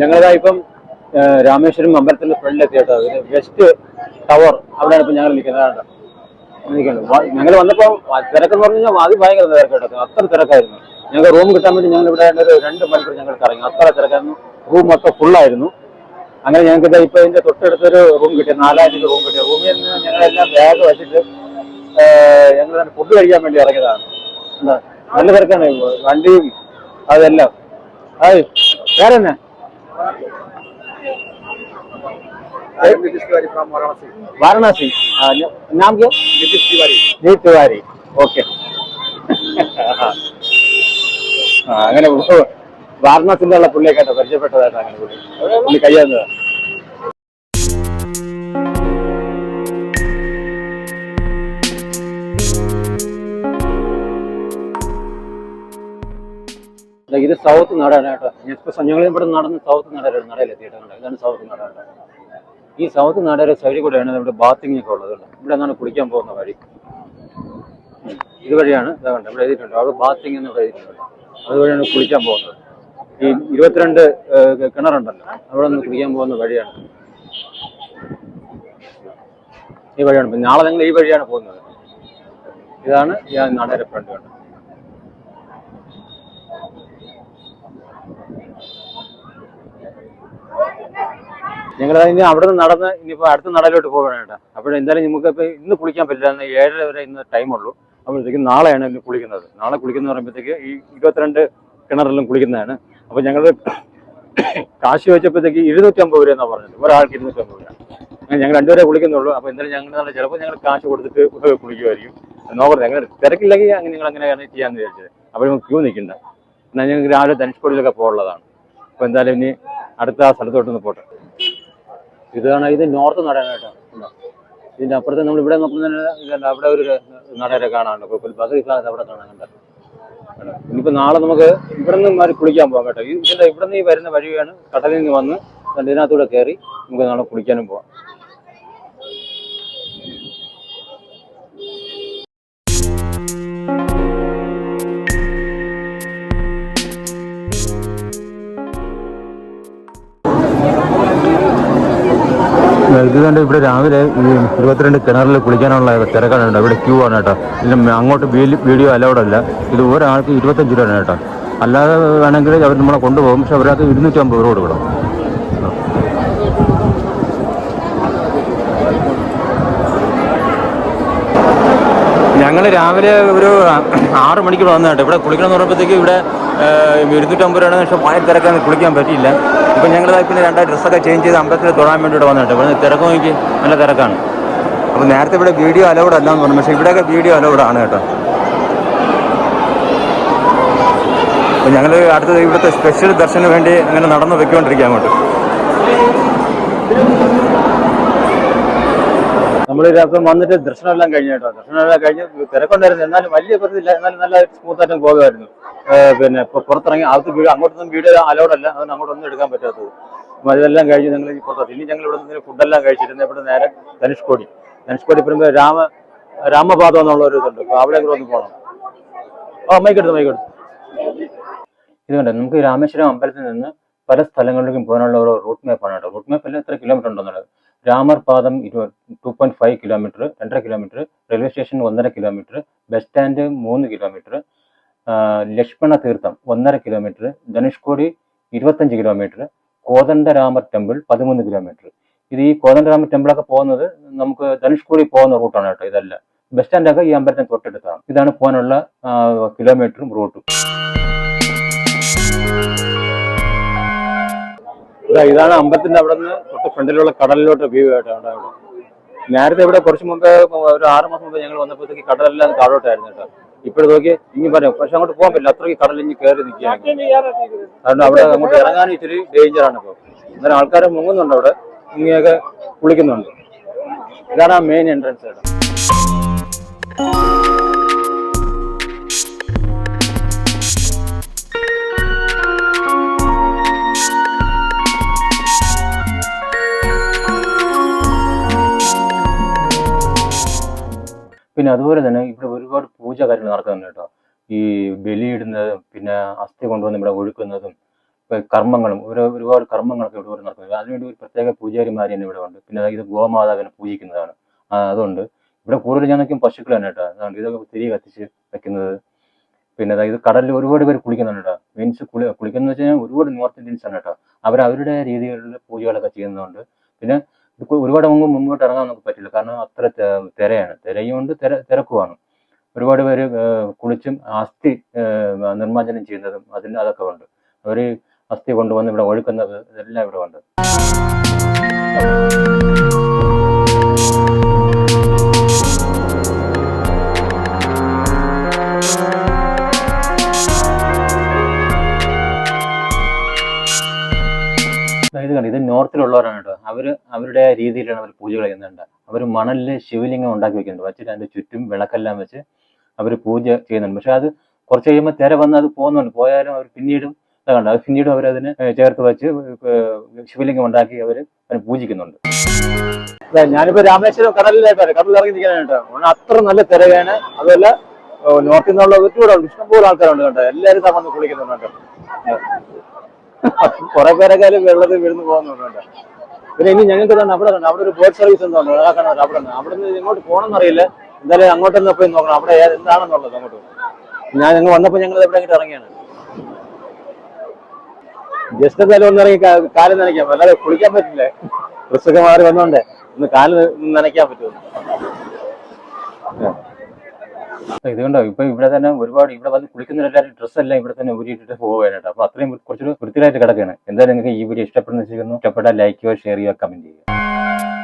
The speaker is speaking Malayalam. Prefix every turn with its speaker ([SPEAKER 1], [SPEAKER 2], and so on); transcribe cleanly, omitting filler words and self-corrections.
[SPEAKER 1] ഞങ്ങളിതാ ഇപ്പം രാമേശ്വരം അമ്പലത്തിന്റെ ഫ്രണ്ടിലെത്തി കേട്ടോ. അതിന് വെസ്റ്റ് ടവർ അവിടെയാണ് ഇപ്പം ഞങ്ങൾ നിൽക്കുന്നത്. ഞങ്ങൾ വന്നപ്പോൾ തിരക്കെന്ന് പറഞ്ഞു കഴിഞ്ഞാൽ അത് ഭയങ്കര തിരക്ക് കേട്ടോ. അത്ര തിരക്കായിരുന്നു. ഞങ്ങൾക്ക് റൂം കിട്ടാൻ വേണ്ടി ഞങ്ങൾ ഇവിടെ ഒരു 2 മണിക്കൂർ ഞങ്ങൾ കറങ്ങി. അത്ര തിരക്കായിരുന്നു. റൂം മൊത്തം ഫുള്ളായിരുന്നു. അങ്ങനെ ഞങ്ങൾക്ക് ഇപ്പൊ ഇതിന്റെ തൊട്ടടുത്തൊരു റൂം കിട്ടിയ 4000 റൂം കിട്ടിയ റൂമിൽ നിന്ന് ഞങ്ങളെല്ലാം ബാഗ് വെച്ചിട്ട് ഞങ്ങൾ ഫുഡ് കഴിക്കാൻ വേണ്ടി ഇറങ്ങിയതാണ്. എന്താ നല്ല തിരക്കാണ് വണ്ടിയും അതെല്ലാം. അത് വേറെ തന്നെ वाराणसी नाम क्या? नीतीश तिवारी. ओके. അങ്ങനെ വാരണാസിയിലുള്ള പുള്ളിയൊക്കെ പരിചയപ്പെട്ടതായിട്ട് അങ്ങനെ പുള്ളി കഴിയുന്നത്. ഇത് സൗത്ത് നാടാണ് കേട്ടോ. ഞങ്ങൾ ഇവിടെ നടന്ന് സൗത്ത് നടയിലെത്തിയിട്ടുണ്ട്. ഇതാണ് സൗത്ത് നാടാണ്. ഈ സൗത്ത് നാടയുടെ സൈഡിൽ കൂടെയാണ് നമ്മുടെ ബാത്തിങ് ഒക്കെ ഉള്ളത്. ഇവിടെ നിന്നാണ് കുളിക്കാൻ പോകുന്ന വഴി. ഇതുവഴിയാണ് ഇവിടെ എഴുതിയിട്ടുണ്ട്. അവിടെ ബാത്തിങ് എന്ന് ഇവിടെ എഴുതിയിട്ടുണ്ട്. അതുവഴിയാണ് കുളിക്കാൻ പോകുന്നത്. ഈ 22 കിണറുണ്ടല്ലോ, അവിടെ നിന്ന് കുളിക്കാൻ പോകുന്ന വഴിയാണ്. ഈ വഴിയാണ്. നാളെ ഞങ്ങൾ ഈ വഴിയാണ് പോകുന്നത്. ഇതാണ് ഈ നാടയുടെ ഫ്രണ്ട് കണ്ടത്. ഞങ്ങൾ ഇനി അവിടെ നിന്ന് നടന്ന് ഇനിയിപ്പോൾ അടുത്ത നടയിലോട്ട് പോകണം കേട്ടോ. അപ്പോഴെന്തായാലും നമുക്ക് ഇപ്പോൾ ഇന്ന് കുളിക്കാൻ പറ്റില്ല. 7:30 വരെ ഇന്ന് ടൈമുള്ളൂ. അപ്പോഴത്തേക്കും നാളെയാണ് ഇന്ന് കുളിക്കുന്നത്. നാളെ കുളിക്കുന്ന പറയുമ്പോഴത്തേക്ക് ഈ 22 കിണറിലും കുളിക്കുന്നതാണ്. അപ്പോൾ ഞങ്ങൾ കാശ് വെച്ചപ്പോഴത്തേക്ക് 250 രൂപ എന്നാണ് പറഞ്ഞത്. ഒരാൾക്ക് 250 രൂപ. ഞങ്ങൾ 2 പേരെ കുളിക്കുന്നുള്ളൂ. അപ്പോൾ എന്തായാലും ഞങ്ങൾ ചിലപ്പോൾ ഞങ്ങൾ കാശ് കൊടുത്തിട്ട് കുളിക്കുമായിരിക്കും. നോക്കട്ടെ, ഞങ്ങൾ തിരക്കില്ലെങ്കിൽ അങ്ങനെ നിങ്ങൾ അങ്ങനെയാണ് ചെയ്യാമെന്ന് വിചാരിച്ചത്. അപ്പോൾ നമുക്ക് ക്യൂ നിൽക്കണ്ട. എന്നാൽ ഞങ്ങൾക്ക് രാവിലെ ധനുഷ്കോടിയിലൊക്കെ പോകാനുള്ളതാണ്. അപ്പോൾ എന്തായാലും ഇനി അടുത്ത ആ സ്ഥലത്തോട്ടൊന്ന് പോട്ടെ. ഇതാണ് ഇത് നോർത്ത് നടയാണ് കേട്ടോ. ഇതിൻ്റെ അപ്പുറത്ത് നമ്മൾ ഇവിടെ നോക്കുന്ന അവിടെ ഒരു നടരെ കാണാനുണ്ട്. ബദറി ക്ലാസ് അവിടെ കാണാൻ കണ്ട. ഇനിയിപ്പോൾ നാളെ നമുക്ക് ഇവിടെ നിന്ന് കുളിക്കാൻ പോകാം കേട്ടോ. ഇതിൻ്റെ ഇവിടെ നിന്ന് ഈ വരുന്ന വഴിയാണ്. കടലിൽ നിന്ന് വന്ന് ഇതിനകത്തൂടെ കയറി നമുക്ക് നാളെ കുളിക്കാനും പോവാം. ഇത് കണ്ട് ഇവിടെ രാവിലെ ഈ 22 കിണറിൽ കുളിക്കാനുള്ള തിരക്കാണ്. ഇവിടെ ക്യൂ ആണ് കേട്ടോ. ഇതിന് അങ്ങോട്ട് വീഡിയോ അലൗഡ് അല്ല. ഇത് ഒരാൾക്ക് 25 രൂപയാണ് കേട്ടോ. അല്ലാതെ വേണമെങ്കിൽ അവർ നമ്മളെ കൊണ്ടുപോകും. പക്ഷെ അവരത് 250 രൂപ കൊടുക്കണം. ഞങ്ങൾ രാവിലെ ഒരു 6 മണിക്ക് വന്നു കേട്ടോ. ഇവിടെ കുളിക്കണം എന്ന് പറയുമ്പോഴത്തേക്ക് ഇവിടെ 250 രൂപയാണ്. പക്ഷേ ഭയങ്കര തിരക്കാണ്, കുളിക്കാൻ പറ്റിയില്ല. ഇപ്പം ഞങ്ങൾ പിന്നെ 2 ഡ്രസ്സൊക്കെ ചേഞ്ച് ചെയ്ത് അമ്പലത്തിൽ തൊഴാൻ വേണ്ടിയിട്ട് വന്നിട്ട് ഇവിടെ തിരക്ക് നോക്കി നല്ല തിരക്കാണ്. അപ്പോൾ നേരത്തെ ഇവിടെ വീഡിയോ അലൗഡ് അല്ല എന്ന് പറഞ്ഞു. പക്ഷേ ഇവിടെയൊക്കെ വീഡിയോ അലൗഡ് ആണ് കേട്ടോ. അപ്പോൾ ഞങ്ങൾ അടുത്തത് ഇവിടുത്തെ സ്പെഷ്യൽ ദർശനം വേണ്ടി അങ്ങനെ നടന്ന് വെക്കൊണ്ടിരിക്കുക അങ്ങോട്ട്. നമ്മൾ ഇപ്പം വന്നിട്ട് ദർശനമെല്ലാം കഴിഞ്ഞു കേട്ടോ. ദർശനമെല്ലാം കഴിഞ്ഞ് തിരക്കുണ്ടായിരുന്നു. എന്നാലും വലിയ പ്രശ്നമില്ല. എന്നാലും നല്ല സ്മൂത്തായിട്ടും പോകുമായിരുന്നു. പിന്നെ ഇപ്പോൾ പുറത്തിറങ്ങി അങ്ങോട്ടൊന്നും വീഡിയോ അലൗഡ് അല്ല. അതുകൊണ്ട് അങ്ങോട്ടൊന്നും എടുക്കാൻ പറ്റാത്തത്. അപ്പോൾ അതെല്ലാം കഴിഞ്ഞ് ഞങ്ങൾ പുറത്തെത്തി. ഇനി ഞങ്ങൾ ഇവിടെ നിന്ന് ഫുഡെല്ലാം കഴിച്ചിരുന്നത് ഇവിടെ നേരെ ധനുഷ്കോടി പറയുമ്പോൾ രാമപാദം എന്നുള്ള ഒരു ഇതുണ്ട്. അപ്പോൾ അവിടെ കൂടെ ഒന്ന് പോകണം. മൈക്കെടുത്ത് ഇത് കണ്ടോ. നമുക്ക് രാമേശ്വരം അമ്പലത്തിൽ നിന്ന് പല സ്ഥലങ്ങളിലേക്കും പോകാനുള്ള ഒരു റൂട്ട് മാപ്പാണ് കേട്ടോ. റൂട്ട് മാപ്പിൽ എത്ര കിലോമീറ്റർ ഉണ്ടെന്നുള്ളത്. Ramar Padam 2.5 kilometre, 2.5 kilometre. Railway station 1.5 kilometre. Bus stand 3 kilometre. Lakshmana Theertham 1.5 kilometre. Dhanushkodi 25 kilometre. Kodandaramar temple 13 kilometre. ഇത് ഈ കോദണ്ഡരാമർ ടെമ്പിളൊക്കെ പോകുന്നത് നമുക്ക് ധനുഷ്കോടി പോകുന്ന റൂട്ടാണ് കേട്ടോ. ഇതല്ല, ബസ് സ്റ്റാൻഡൊക്കെ ഈ അമ്പലത്തിന് തൊട്ടടുത്താണ്. ഇതാണ് പോകാനുള്ള കിലോമീറ്ററും റൂട്ടും. ഇതാണ് അമ്പലത്തിന്റെ അവിടെ നിന്ന് തൊട്ട് ഫ്രണ്ടിലുള്ള കടലിലോട്ട് വ്യൂ ആയിട്ട് അവിടെ. നേരത്തെ ഇവിടെ കുറച്ച് മുമ്പേ ഒരു 6 മാസം മുമ്പ് ഞങ്ങൾ വന്നപ്പോഴത്തേക്ക് കടലെല്ലാം താഴോട്ടായിരുന്നു കേട്ടോ. ഇപ്പോഴും നോക്കി ഇനി പറയാം. പക്ഷെ അങ്ങോട്ട് പോകാൻ പറ്റില്ല. അത്രയ്ക്ക് കടലിഞ്ഞ് കയറി നിൽക്കുകയാണ്. കാരണം അവിടെ അങ്ങോട്ട് ഇറങ്ങാനും ഇച്ചിരി ഡേഞ്ചറാണ്. ഇപ്പോൾ അന്നേരം ആൾക്കാർ മുങ്ങുന്നുണ്ട്. അവിടെ മുങ്ങിയൊക്കെ കുളിക്കുന്നുണ്ട്. ഇതാണ് ആ മെയിൻ എൻട്രൻസ് കേട്ടോ. പിന്നെ അതുപോലെ തന്നെ ഇവിടെ ഒരുപാട് പൂജ കാര്യങ്ങൾ നടക്കുന്നുണ്ട് കേട്ടോ. ഈ ബലിയിടുന്നതും പിന്നെ അസ്ഥി കൊണ്ടുവന്ന് ഇവിടെ ഒഴുക്കുന്നതും കർമ്മങ്ങളും ഒരുപാട് കർമ്മങ്ങളൊക്കെ ഇവിടെ നടക്കുന്നത്. അതിനുവേണ്ടി ഒരു പ്രത്യേക പൂജാരിമാർ തന്നെ ഇവിടെ ഉണ്ട്. പിന്നെ ഇത് ഗോമാതാവിനെ പൂജിക്കുന്നതാണ്. അതുകൊണ്ട് ഇവിടെ കൂടുതൽ ഞാൻ നോക്കിയും പശുക്കൾ തന്നെ കേട്ടോ. അതുകൊണ്ട് ഇതൊക്കെ തിരി കത്തിച്ച് വെക്കുന്നത്. പിന്നെ അതായത് കടലിൽ ഒരുപാട് പേര് കുളിക്കുന്നുണ്ട് കേട്ടോ. മീൻസ് കുളിക്കുന്ന വെച്ച് കഴിഞ്ഞാൽ ഒരുപാട് നോർത്ത് ഇന്ത്യൻസ് ആണ് കേട്ടോ. അവരുടെ രീതികളിൽ പൂജകളൊക്കെ ചെയ്യുന്നതുകൊണ്ട്. പിന്നെ ഒരുപാട് മുമ്പോട്ട് ഇറങ്ങാൻ നമുക്ക് പറ്റില്ല, കാരണം അത്ര തിരയാണ്. തിരയുമുണ്ട്, തിരക്കുമാണ്. ഒരുപാട് പേര് കുളിച്ചും അസ്ഥി നിർമ്മാർജ്ജനം ചെയ്യുന്നതും അതൊക്കെ ഉണ്ട്. അവർ അസ്ഥി കൊണ്ടുവന്ന് ഇവിടെ ഒഴുക്കുന്നത് ഇതെല്ലാം ഇവിടെ ഉണ്ട്. ഇത് നോർത്തിലുള്ളവരാണ് കേട്ടോ. അവരുടെ രീതിയിലാണ് അവർ പൂജകൾ ചെയ്യുന്നുണ്ട്. അവർ മണലിൽ ശിവലിംഗം ഉണ്ടാക്കി വെക്കുന്നുണ്ട്. വെച്ചിട്ട് അതിന്റെ ചുറ്റും വിളക്കെല്ലാം വെച്ച് അവർ പൂജ ചെയ്യുന്നുണ്ട്. പക്ഷെ അത് കുറച്ച് കഴിയുമ്പോൾ തിര വന്ന് അത് പോകുന്നുണ്ട്. പോയാലും അവർ പിന്നീടും അവരതിനെ ചേർത്ത് വെച്ച് ശിവലിംഗം ഉണ്ടാക്കി അവർ പൂജിക്കുന്നുണ്ട്. ഞാനിപ്പോ രാമേശ്വരം കടലിറങ്ങി നിൽക്കാനാണ് കേട്ടോ. അത്ര നല്ല തിരയാണ്. അതുമല്ല നോർത്തിൽ നിന്നുള്ള ഒരുപാട് ഇഷ്ടംപോലെ ആൾക്കാരുണ്ട് കേട്ടോ. എല്ലാവരും വന്ന് കുളിക്കുന്നുണ്ട്. കുറെ പേരൊക്കെ വെള്ളത്തിൽ വീഴുന്നു പോകുന്നുണ്ട്. പിന്നെ ഇനി ഞങ്ങൾക്ക് തന്നെ അവിടെ ഒരു ബോട്ട് സർവീസ് എന്തുണ്ട് അവിടെ നിന്ന് ഇങ്ങോട്ട് പോകണമെന്നറിയില്ല. എന്തായാലും അങ്ങോട്ടൊന്ന് പോയി നോക്കണം അവിടെ എന്താണെന്നുള്ളത്. അങ്ങോട്ട് ഞങ്ങൾ വന്നപ്പോൾ ഞങ്ങൾ ഇവിടെ അങ്ങോട്ട് ഇറങ്ങിയാണ്. ജസ്റ്റ് എന്തായാലും ഒന്നിറങ്ങി കാല് നനയ്ക്കാം, അല്ലാതെ കുളിക്കാൻ പറ്റില്ല. ഡ്രസ്സൊക്കെ മാറി വന്നോണ്ടേ ഒന്ന് കാല് നനയ്ക്കാൻ പറ്റുമോ? ഇതുകൊണ്ടോ ഇപ്പൊ ഇവിടെ തന്നെ ഒരുപാട് ഇവിടെ വന്ന് കുളിക്കുന്നവരെല്ലാവരും ഡ്രസ്സെല്ലാം ഇവിടെ തന്നെ ഊരിയിട്ടിട്ട് പോകാനായിട്ട്. അപ്പൊ അത്രയും കുറച്ചുകൂടി വൃത്തിയായിട്ട് കിടക്കുകയാണ്. എന്തായാലും നിങ്ങൾക്ക് ഈ വീഡിയോ ഇഷ്ടപ്പെടുന്ന ഇഷ്ടപ്പെട്ടാൽ ലൈക്ക് ചെയ്യുക, ഷെയർ ചെയ്യുക, കമന്റ് ചെയ്യുക.